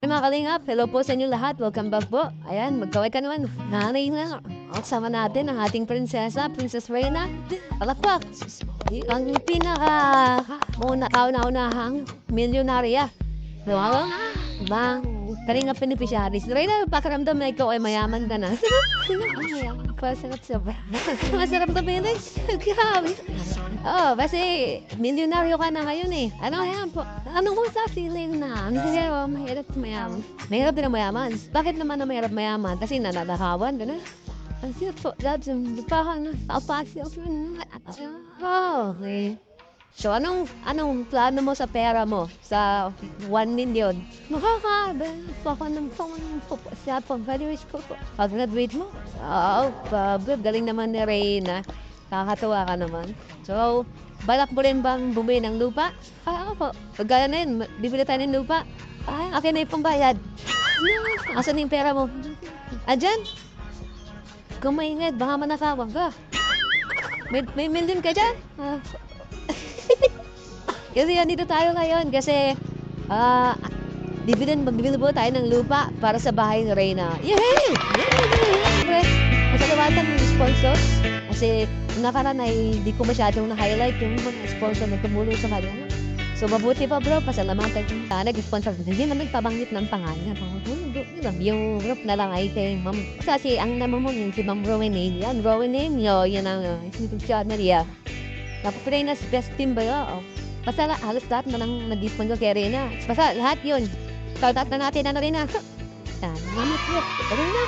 Mga kalingap, hello po sa inyo lahat. Welcome back po. Ayan, magkaway ka naman. Nanay na. Kasama natin ang ating prinsesa, Princess Reyna. Palakpak. Ang kauna-unahang milyonarya. Wow. Bang, kalingap beneficiaries. Reyna, pakiramdam na ikaw ay mayaman ka na. Masarap sobra. Masarap na finish. Grabe. Oh, kasi milyonaryo ka na ngayon eh. Ano yan po? Ano mo sa feeling na? Pero mahirap mayaman. Mahirap din ang mayaman. Bakit naman na mahirap mayaman? Kasi nananakawan, gano'n. Ang sirap po, labs, parang napapasya. Oh, okay. So, anong plano mo sa pera mo? Sa 1 million? Siya po, graduate ko po. Pag-graduate mo? Oo, galing naman ni Reyna. Nakakatuwa ka naman. So, balak mo rin bang bumili ng lupa? Ako po. Pagkaya na yun, bibili tayo ng lupa. Akin na yung pambayad. Asan yung pera mo? Andyan? Kung maingat, baka manakawang ka. May million ka dyan? Kasi dito tayo ngayon kasi bibili po tayo ng lupa para sa bahay ni Reyna. Yay! Siyempre, masalawatan yung sponsors kasi nakaraan ay di ko masyadong na-highlight yung mga sponsor na tumulong sa kanya. So mabuti pa bro, pasalamatan yung nag-sponsor. Hindi man nagpabanggit ng pangalan. Yung group na lang ay kay Ma'am. Kasi ang naman mo yun si Ma'am Rowanine. Yan, Rowanine. Yan ang YouTube channel niya. Reyna's best team ba yun? Basta halos lahat na lang na-dispon ko kay Reyna. Basta lahat yun. Shoutout na natin na Reyna. Yan, mamat yun. Reyna.